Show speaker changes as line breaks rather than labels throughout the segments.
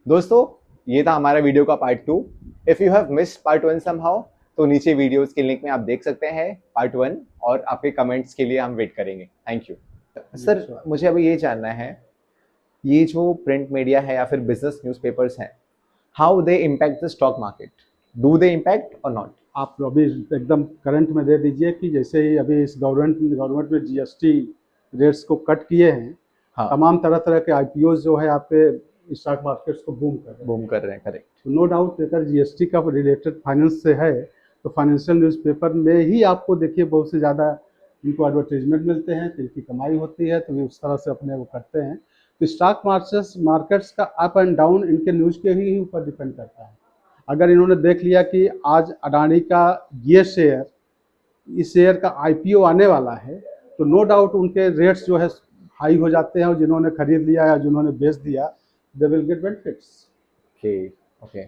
दोस्तों, ये था हमारा वीडियो का part 2। If you have missed part 1 somehow, तो नीचे वीडियोस के लिंक में आप देख सकते हैं पार्ट 1, और आपके कमेंट्स के लिए हम वेट करेंगे। Thank you.
जी,
सर,
श्योर।
मुझे अभी ये जानना है, ये जो प्रिंट मीडिया है या फिर बिजनेस न्यूज़पेपर्स हैं, how they impact the stock market? Do they impact और नॉट?
आप अभी एकदम करंट में दे दीजिए कि जैसे ही अभी इस गवर्नमेंट में जीएसटी रेट्स को कट किए हैं,
हाँ,
तमाम तरह के आईपीओ जो है आपके स्टॉक मार्केट्स को बूम कर रहे हैं।
बूम कर रहे हैं, करेक्ट।
तो नो डाउट अगर जीएसटी का रिलेटेड फाइनेंस से है, तो फाइनेंशियल न्यूज़पेपर में ही आपको देखिए बहुत से ज़्यादा इनको एडवर्टीजमेंट मिलते हैं, तो इनकी कमाई होती है, तो वे उस तरह से अपने वो करते हैं। तो स्टॉक मार्केट्स मार्केट्स का अप एंड डाउन इनके न्यूज़ के ही ऊपर डिपेंड करता है। अगर इन्होंने देख लिया कि आज अडानी का ये शेयर, इस शेयर का आईपीओ आने वाला है, तो नो डाउट उनके रेट्स जो है हाई हो जाते हैं, और जिन्होंने खरीद लिया या जिन्होंने बेच दिया, they will get benefits.
Okay, okay.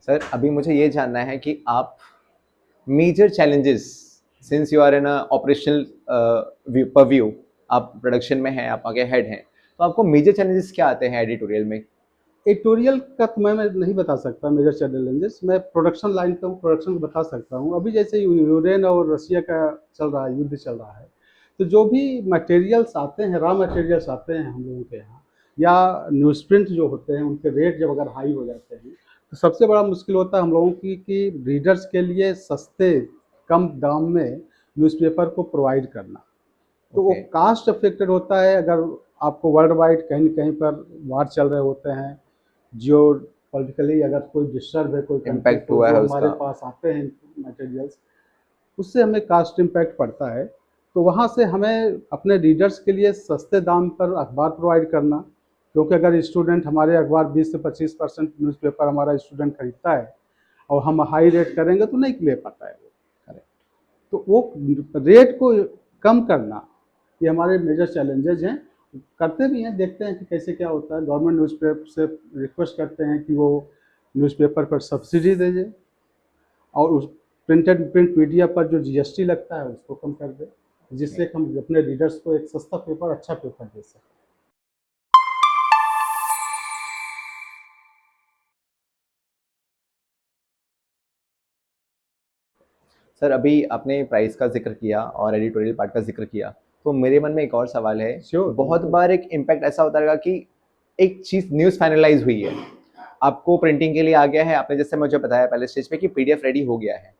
Sir, अभी मुझे ये जानना है कि आप major challenges, since you are in operational purview, आप प्रोडक्शन में हैं, आप आगे हेड हैं, तो आपको मेजर चैलेंजेस क्या आते हैं एडिटोरियल में?
एडिटोरियल का तो मैं नहीं बता सकता मेजर चैलेंजेस। मैं प्रोडक्शन लाइन का हूँ, प्रोडक्शन को बता सकता हूँ। अभी जैसे यूक्रेन और रसिया का चल रहा है, युद्ध चल रहा है, तो जो भी मटेरियल्स आते हैं, रॉ मटेरियल्स आते हैं हम लोगों के यहाँ, या न्यूज़ प्रिंट जो होते हैं, उनके रेट जब अगर हाई हो जाते हैं, तो सबसे बड़ा मुश्किल होता है हम लोगों की कि रीडर्स के लिए सस्ते, कम दाम में न्यूज़पेपर को प्रोवाइड करना। तो वो
ओके।
कास्ट अफेक्टेड होता है। अगर आपको वर्ल्ड वाइड कहीं न कहीं पर वार चल रहे होते हैं, जियो पॉलिटिकली अगर कोई डिस्टर्ब है कोई कंट्री,
इम्पैक्ट
तो
हुआ
जो
है
हमारे
उसका?
पास आते हैं मटेरियल्स, उससे हमें कास्ट इम्पैक्ट पड़ता है। तो वहाँ से हमें अपने रीडर्स के लिए सस्ते दाम पर अखबार प्रोवाइड करना, क्योंकि अगर स्टूडेंट हमारे अखबार 20 से 25% न्यूज़पेपर हमारा स्टूडेंट खरीदता है, और हम हाई रेट करेंगे तो नहीं ले पाता है वो।
करेक्ट।
तो वो रेट को कम करना, ये हमारे मेजर चैलेंजेज हैं। करते भी हैं, देखते हैं कि कैसे क्या होता है। गवर्नमेंट न्यूज़पेपर से रिक्वेस्ट करते हैं कि वो न्यूज़पेपर पर सब्सिडी दे दे, और उस प्रिंट मीडिया पर जो जीएसटी लगता है उसको कम कर दे, जिससे कि हम अपने रीडर्स को एक सस्ता पेपर, अच्छा पेपर दे सकें।
सर, अभी आपने प्राइस का जिक्र किया और एडिटोरियल पार्ट का जिक्र किया, तो मेरे मन में एक और सवाल है।
श्योर,
बहुत
बिल्कुल।
बार एक इम्पैक्ट ऐसा होता रहेगा कि एक चीज़ न्यूज़ फाइनलाइज हुई है, आपको प्रिंटिंग के लिए आ गया है, आपने जैसे मुझे बताया पहले स्टेज पे कि पीडीएफ रेडी हो गया है,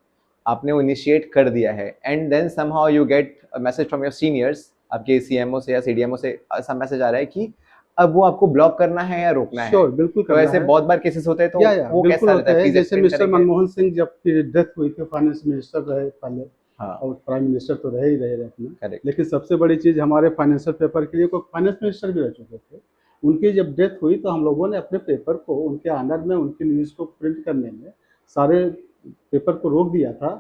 आपने वो इनिशिएट कर दिया है, and then somehow you get a message from your seniors, आपके सीएमओ से या सीडीएमओ से ऐसा मैसेज आ रहा है कि अब वो आपको ब्लॉक करना है या रोकना है।
श्योर, बिल्कुल
तो
करना
ऐसे
है।
बहुत बार केसेस होते हैं, तो
या
वो
बिल्कुल
कैसा रहता
होते
है?
हैं।
प्लीज
जैसे
एक्सप्लेन
मिस्टर
करेंगे?
मनमोहन सिंह जब की डेथ हुई थी, फाइनेंस मिनिस्टर रहे पहले,
हाँ,
और प्राइम मिनिस्टर तो रहे ही रहे अपना।
करेक्ट।
लेकिन सबसे बड़ी चीज़, हमारे फाइनेंशियल पेपर के लिए कोई फाइनेंस मिनिस्टर भी रह चुके थे, उनकी जब डेथ हुई तो हम लोगों ने अपने पेपर को उनके ऑनर में, उनकी न्यूज़ को प्रिंट करने में, सारे पेपर को रोक दिया था।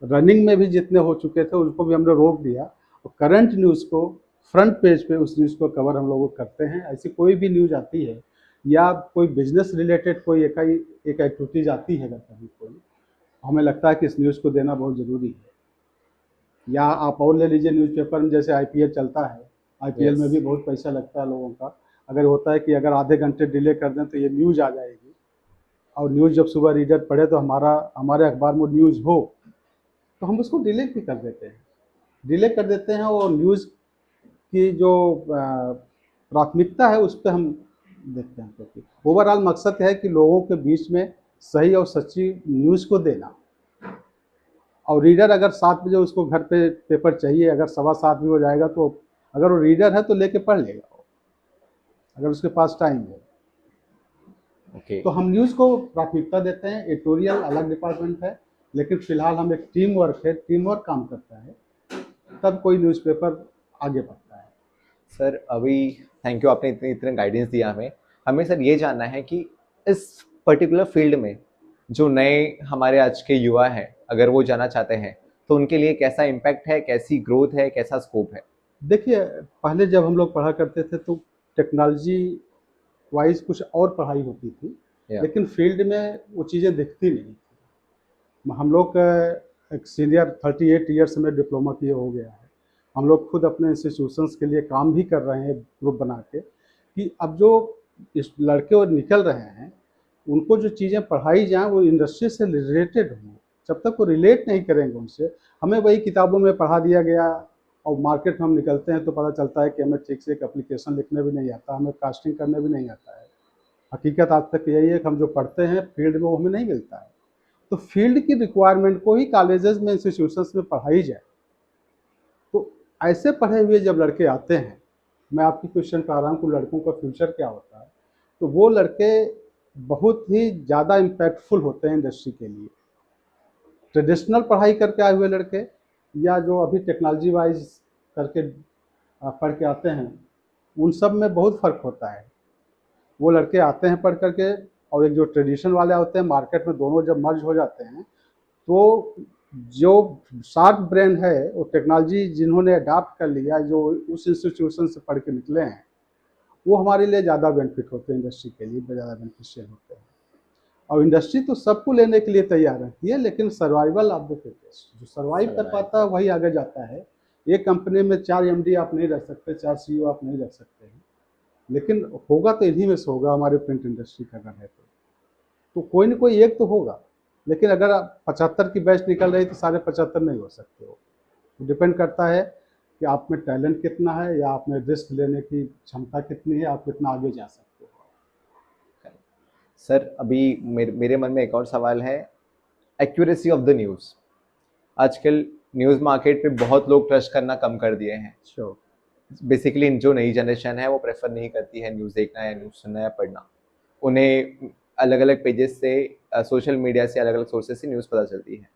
रनिंग में भी जितने हो चुके थे उनको भी हमने रोक दिया, और करंट न्यूज़ को फ्रंट पेज पे उस न्यूज़ को कवर हम लोग करते हैं। ऐसी कोई भी न्यूज़ आती है, या कोई बिजनेस रिलेटेड कोई एक एक्टिविटीज़ आती है, अगर कभी कोई, हमें लगता है कि इस न्यूज़ को देना बहुत ज़रूरी है। या आप और ले लीजिए, न्यूज़पेपर में जैसे आईपीएल चलता है, आईपीएल
यस।
में भी बहुत पैसा लगता है लोगों का। अगर होता है कि अगर आधे घंटे डिले कर दें तो ये न्यूज़ आ जाएगी, और न्यूज़ जब सुबह रीडर पढ़े तो हमारे अखबार में न्यूज़ हो, तो हम उसको डिले भी कर देते हैं, डिले कर देते हैं, और न्यूज़ की जो प्राथमिकता है उस पर हम देखते हैं, क्योंकि ओवरऑल मकसद है कि लोगों के बीच में सही और सच्ची न्यूज़ को देना। और रीडर अगर 7 बजे उसको घर पे पेपर चाहिए, अगर 7:15 भी हो जाएगा, तो अगर वो रीडर है तो लेके पढ़ लेगा वो, अगर उसके पास टाइम है।
ओके।
तो हम न्यूज़ को प्राथमिकता देते हैं। एडिटोरियल अलग डिपार्टमेंट है, लेकिन फिलहाल हम एक टीम वर्क है, टीम वर्क काम करता है, तब कोई न्यूज़पेपर आगे बढ़ता है।
सर, अभी थैंक यू, आपने इतने इतने गाइडेंस दिया हमें। हमें सर ये जानना है कि इस पर्टिकुलर फील्ड में जो नए हमारे आज के युवा हैं, अगर वो जाना चाहते हैं, तो उनके लिए कैसा इम्पैक्ट है, कैसी ग्रोथ है, कैसा स्कोप है?
देखिए, पहले जब हम लोग पढ़ा करते थे तो टेक्नोलॉजी वाइज कुछ और पढ़ाई होती थी,
या
लेकिन फील्ड में वो चीज़ें दिखती नहीं थी। हम लोग का एक सीनियर 38 ईयर्स में डिप्लोमा किए हो गया है। हम लोग खुद अपने इंस्टीट्यूशंस के लिए काम भी कर रहे हैं ग्रुप बना के, कि अब जो इस लड़के और निकल रहे हैं, उनको जो चीज़ें पढ़ाई जाएँ वो इंडस्ट्री से रिलेटेड हों। जब तक वो रिलेट नहीं करेंगे उनसे, हमें वही किताबों में पढ़ा दिया गया और मार्केट में हम निकलते हैं तो पता चलता है कि हमें ठीक से एक एप्लीकेशन लिखने भी नहीं आता, हमें कास्टिंग करने भी नहीं आता है। हकीकत आज तक यही है कि हम जो पढ़ते हैं फील्ड में वो हमें नहीं मिलता है। तो फील्ड की रिक्वायरमेंट को ही कॉलेजेस में, इंस्टीट्यूशंस में पढ़ाई जाए। तो ऐसे पढ़े हुए जब लड़के आते हैं, मैं आपकी क्वेश्चन पर आ रहा हूँ कि लड़कों का फ्यूचर क्या होता है, तो वो लड़के बहुत ही ज़्यादा इम्पैक्टफुल होते हैं इंडस्ट्री के लिए। ट्रेडिशनल पढ़ाई करके आए हुए लड़के या जो अभी टेक्नोलॉजी वाइज करके पढ़ के आते हैं, उन सब में बहुत फ़र्क होता है। वो लड़के आते हैं पढ़ करके, और एक जो ट्रेडिशन वाले होते हैं, मार्केट में दोनों जब मर्ज हो जाते हैं तो जो शार्प ब्रेन है, वो टेक्नोलॉजी जिन्होंने अडॉप्ट कर लिया, जो उस इंस्टीट्यूशन से पढ़ के निकले हैं, वो हमारे लिए ज़्यादा बेनिफिट होते हैं, इंडस्ट्री के लिए ज़्यादा बेनिफिशियल होते हैं। और इंडस्ट्री तो सबको लेने के लिए तैयार रहती है, लेकिन सर्वाइवल ऑफ द फिटेस्ट, जो सर्वाइव कर पाता है वही आगे जाता है। एक कंपनी में 4 एमडी आप नहीं रख सकते, 4 सीईओ आप नहीं रख सकते हैं, लेकिन होगा तो इन्हीं में से होगा हमारे प्रिंट इंडस्ट्री का अगर है तो कोई ना कोई एक तो होगा। लेकिन अगर आप 75 की बैच निकल रही तो सारे 75 नहीं हो सकते हो। डिपेंड करता है कि आप में टैलेंट कितना है या आप में रिस्क लेने की क्षमता कितनी है, आप कितना आगे जा सकते हो।
सर अभी मेरे मन में एक और सवाल है, एक्यूरेसी ऑफ द न्यूज़। आजकल न्यूज़ मार्केट पे बहुत लोग ट्रस्ट करना कम कर दिए हैं।
श्योर।
बेसिकली जो नई जनरेशन है वो प्रेफर नहीं करती है न्यूज़ देखना या न्यूज़ सुनना या पढ़ना। उन्हें अलग अलग पेजेस से, सोशल मीडिया से, अलग अलग सोर्सेज से न्यूज़ पता चलती है।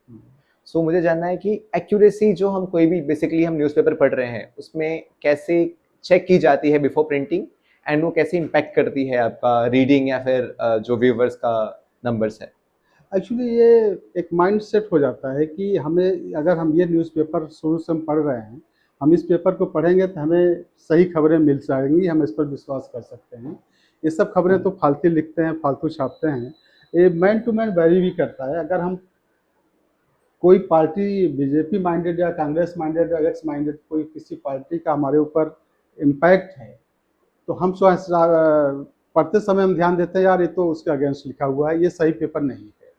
सो मुझे जानना है कि एक्यूरेसी जो हम कोई भी बेसिकली हम न्यूज़पेपर पढ़ रहे हैं उसमें कैसे चेक की जाती है बिफोर प्रिंटिंग, एंड वो कैसे इम्पैक्ट करती है आपका रीडिंग या फिर जो व्यूवर्स का नंबर्स है।
एक्चुअली ये एक माइंड सेट हो जाता है कि हमें, अगर हम ये न्यूज़पेपर शुरू से हम पढ़ रहे हैं, हम इस पेपर को पढ़ेंगे तो हमें सही खबरें मिल जाएंगी, हम इस पर विश्वास कर सकते हैं। ये सब खबरें तो फालतू लिखते हैं, फालतू छापते हैं। ये मैन टू मैन वैरी भी करता है। अगर हम कोई पार्टी बीजेपी माइंडेड या कांग्रेस माइंडेड या एक्स माइंडेड कोई किसी पार्टी का हमारे ऊपर इम्पैक्ट है, तो हम पढ़ते समय हम ध्यान देते हैं यार ये तो उसके अगेंस्ट लिखा हुआ है, ये सही पेपर नहीं है।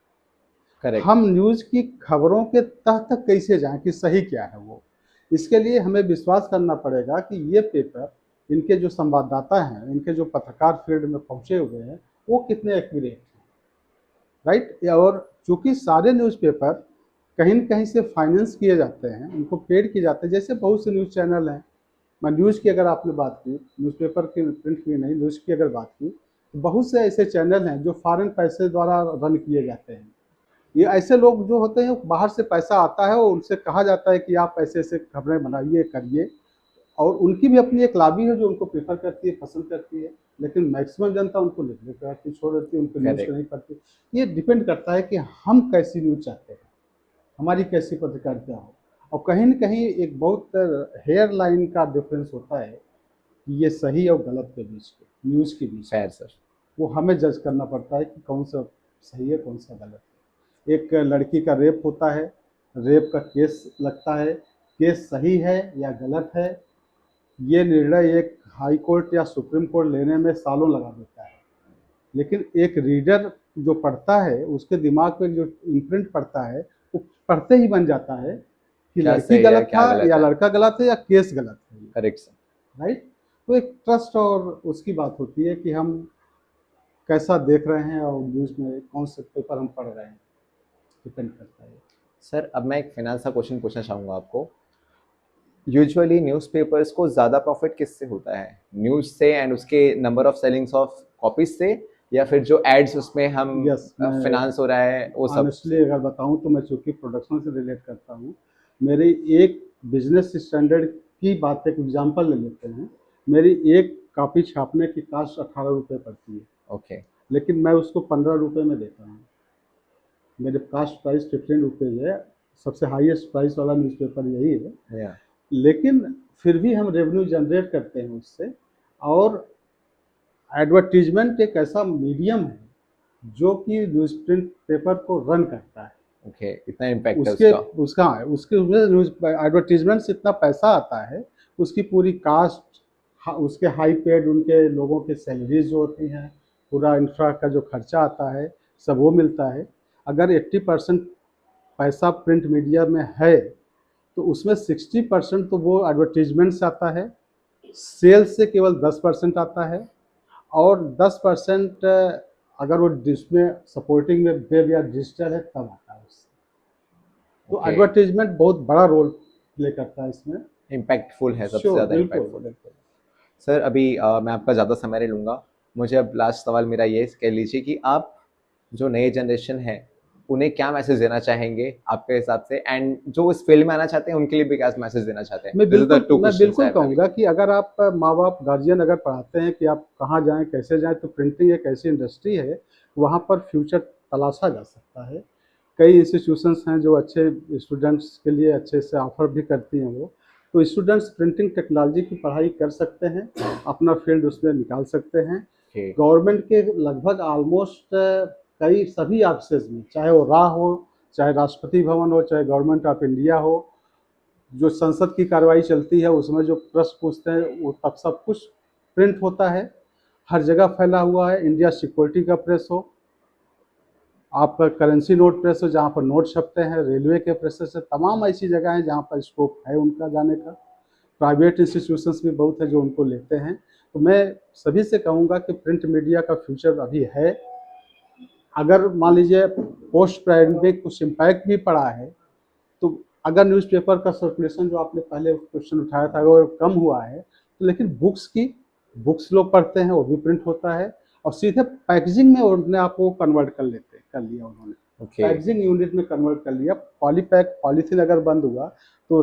करेक्ट।
हम न्यूज़ की खबरों के तह तक कैसे जाएं कि सही क्या है वो, इसके लिए हमें विश्वास करना पड़ेगा कि ये पेपर, इनके जो संवाददाता हैं, इनके जो पत्रकार फील्ड में पहुंचे हुए हैं, वो कितने एक्यूरेट हैं, राइट। और चूंकि सारे न्यूज़पेपर कहीं न कहीं से फाइनेंस किए जाते हैं, उनको पेड किए जाते हैं, जैसे बहुत से न्यूज़ चैनल हैं। मैं न्यूज़ की अगर आपने बात की, न्यूज़पेपर की प्रिंट की नहीं, न्यूज़ की अगर बात की, तो बहुत से ऐसे चैनल हैं जो फॉरेन पैसे द्वारा रन किए जाते हैं। ये ऐसे लोग जो होते हैं, बाहर से पैसा आता है और उनसे कहा जाता है कि आप ऐसे-ऐसे खबरें बनाइए, करिए, और उनकी भी अपनी एक लॉबी है जो उनको प्रेफ़र करती है, पसंद करती है, लेकिन मैक्सिमम जनता उनको नेगलेक्ट करती, छोड़ देती है, उनकी न्यूज़ को
करेक्ट।
नहीं पढ़ती। ये डिपेंड करता है कि हम कैसी न्यूज़ चाहते हैं, हमारी कैसी पत्रकारिता हो। और कहीं न कहीं एक बहुत हेयर लाइन का डिफ़रेंस होता है कि ये सही और गलत के बीच में, न्यूज़ के बीच में।
Fair sir.
वो हमें जज करना पड़ता है कि कौन-सा सही है, कौन-सा गलत है। एक लड़की का रेप होता है, रेप का केस लगता है, केस सही है या गलत है, ये निर्णय एक हाई कोर्ट या सुप्रीम कोर्ट लेने में सालों लगा देता है। लेकिन एक रीडर जो पढ़ता है, उसके दिमाग में जो इम्प्रिंट पड़ता है, वो पढ़ते ही बन जाता है कि
क्या
लड़की
सही है
गलत
क्या
था
गलत
या
है।
लड़का गलत है या केस गलत है,
करेक्ट सर।
राइट। तो एक ट्रस्ट और उसकी बात होती है कि हम कैसा देख रहे हैं और न्यूज़ में कौन से पेपर हम पढ़ रहे हैं, डिपेंड करता है।
सर अब मैं एक फाइनेंस का क्वेश्चन पूछना चाहूँगा आपको। यूजुअली न्यूज़पेपर्स को ज़्यादा प्रॉफिट किससे होता है, न्यूज़ से एंड उसके number of ceilings of copies से, या फिर जो एड्स उसमें हम
यस, मैं
फाइनेंस हो रहा है वो सब
ऑनेस्टली
से?
अगर बताऊं तो मैं चूँकि प्रोडक्शन से रिलेट करता हूं, मेरी एक बिजनेस स्टैंडर्ड की बात, एक एग्जांपल ले लेते हैं। मेरी एक कॉपी छापने की कास्ट 18 रुपये पड़ती है,
ओके।
लेकिन मैं उसको 15 रुपये में देता हूँ। मेरे कास्ट प्राइस 15 रुपीज़ है, सबसे हाईएस्ट प्राइस वाला न्यूज़पेपर यही है।
या
लेकिन फिर भी हम रेवेन्यू जनरेट करते हैं उससे। और एडवर्टीजमेंट एक ऐसा मीडियम है जो कि न्यूज़ प्रिंट पेपर को रन करता है।
ओके, इतना इम्पैक्ट है
उसके
उसका।
उसका उसके उसमें न्यूज़ एडवर्टीजमेंट से इतना पैसा आता है, उसकी पूरी कास्ट, उसके हाई पेड उनके लोगों की सैलरीज जो होती हैं, पूरा इंफ्रा का जो खर्चा आता है सब वो मिलता है। अगर 80% पैसा प्रिंट मीडिया में है तो उसमें 60% तो वो एडवर्टीजमेंट से आता है, सेल्स से केवल 10% आता है, और 10% अगर वो जिसमें सपोर्टिंग में वेब या डिजिटल है तब आता है उससे। तो
Okay.
एडवर्टीजमेंट बहुत बड़ा रोल प्ले करता है इसमें।
इम्पैक्टफुल है, सबसे
श्योर,
ज़्यादा
बिल्कुल
इम्पैक्टफुल।
बिल्कुल।
सर अभी मैं आपका ज़्यादा समय नहीं लूँगा। मुझे अब लास्ट सवाल मेरा ये कह लीजिए कि आप जो नई जनरेशन है उन्हें क्या मैसेज देना चाहेंगे आपके हिसाब से, एंड जो इस फील्ड में आना चाहते हैं उनके लिए भी क्या मैसेज देना चाहते हैं? दिस इज द टू
मैं
क्वेश्चंस आई
बिल्कुल
हैव हैविंग।
कहूँगा कि अगर आप माँ बाप गार्जियन अगर पढ़ाते हैं कि आप कहाँ जाएं कैसे जाएं, तो प्रिंटिंग एक ऐसी इंडस्ट्री है वहाँ पर फ्यूचर तलाशा जा सकता है। कई इंस्टीट्यूशंस हैं जो अच्छे स्टूडेंट्स के लिए अच्छे से ऑफर भी करती हैं वो। तो स्टूडेंट्स प्रिंटिंग टेक्नोलॉजी की पढ़ाई कर सकते हैं, अपना फील्ड उसमें निकाल सकते हैं।
Okay.
गवर्नमेंट के लगभग ऑलमोस्ट कई सभी ऑफिसेज में, चाहे वो रा हो, चाहे राष्ट्रपति भवन हो, चाहे गवर्नमेंट ऑफ इंडिया हो, जो संसद की कार्रवाई चलती है उसमें जो प्रश्न पूछते हैं वो तब सब कुछ प्रिंट होता है। हर जगह फैला हुआ है। इंडिया सिक्योरिटी का प्रेस हो, आपका करेंसी नोट प्रेस हो जहाँ पर नोट छपते हैं, रेलवे के प्रेसेस है, तमाम ऐसी जगह हैं जहाँ पर स्कोप है उनका जाने का। प्राइवेट इंस्टीट्यूशंस भी बहुत है जो उनको लेते हैं। तो मैं सभी से कहूँगा कि प्रिंट मीडिया का फ्यूचर अभी है। अगर मान लीजिए पोस्ट प्राइवेट में कुछ इम्पैक्ट भी पड़ा है, तो अगर न्यूज़पेपर का सर्कुलेशन जो आपने पहले क्वेश्चन उठाया था अगर कम हुआ है, तो लेकिन बुक्स लोग पढ़ते हैं, वो भी प्रिंट होता है, और सीधे पैकेजिंग में उन्होंने आपको कन्वर्ट कर लिया उन्होंने।
Okay.
पैकेजिंग यूनिट में कन्वर्ट कर लिया। पॉलीथीन अगर बंद हुआ तो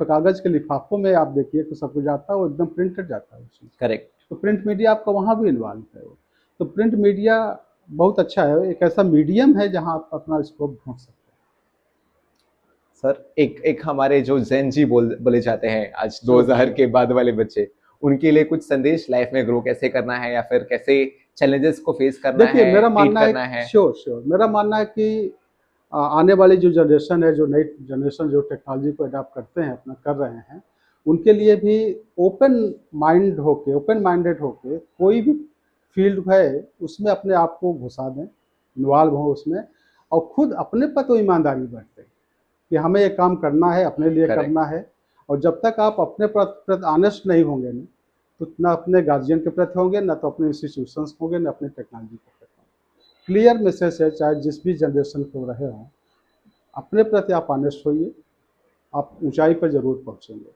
कागज के लिफाफों में आप देखिए तो सब कुछ आता है, वो एकदम प्रिंटेड जाता है उस चीज़।
करेक्ट।
तो प्रिंट मीडिया आपका वहाँ भी इन्वॉल्व है। तो प्रिंट मीडिया बहुत अच्छा है, एक ऐसा मीडियम है जहाँ आप अपना स्कोप ढूंढ सकते हैं।
सर एक एक हमारे जो जेन जी बोले जाते हैं आज 2000 के बाद वाले बच्चे, उनके लिए कुछ संदेश, लाइफ में ग्रो कैसे करना है या फिर कैसे चैलेंजेस को फेस करना
देखिए
है,
मेरा
ट्रीट
मानना
करना
है,
है?
श्योर मेरा मानना है कि आने वाली जो जनरेशन है, जो नई जनरेशन जो टेक्नोलॉजी को अडॉप्ट करते हैं, अपना कर रहे हैं, उनके लिए भी ओपन माइंडेड होके कोई भी फील्ड है उसमें अपने आप को घुसा दें, इन्वॉल्व हो उसमें, और खुद अपने पर तो ईमानदारी बरतें कि हमें ये काम करना है, अपने लिए
Correct.
करना है। और जब तक आप अपने प्रति ऑनेस्ट नहीं होंगे ना, तो ना अपने गार्जियन के प्रति होंगे, ना तो अपने इंस्टीट्यूशंस होंगे, ना अपने टेक्नोलॉजी के प्रति होंगे। क्लियर मैसेज है, चाहे जिस भी जनरेशन को रहे हों, अपने प्रति आप ऑनेस्ट होइए, आप ऊंचाई पर जरूर पहुंचेंगे।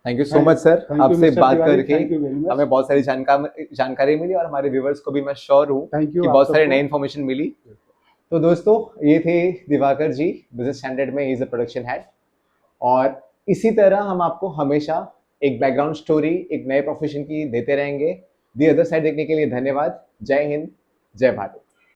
Thank you so much sir, आपसे बात करके
थैंक यू वेरी मच।
हमें बहुत सारी जानकारी मिली और हमारे व्यूवर्स को भी मैं श्योर हूँ
थैंक यू
कि
आप
बहुत सारी
सबको।
नई इन्फॉर्मेशन मिली। तो दोस्तों ये थे दिवाकर जी, बिजनेस स्टैंडर्ड में he is a production head, और इसी तरह हम आपको हमेशा एक बैकग्राउंड स्टोरी एक नए प्रोफेशन की देते रहेंगे। दी अदर साइड देखने के लिए धन्यवाद। जय हिंद, जय भारत।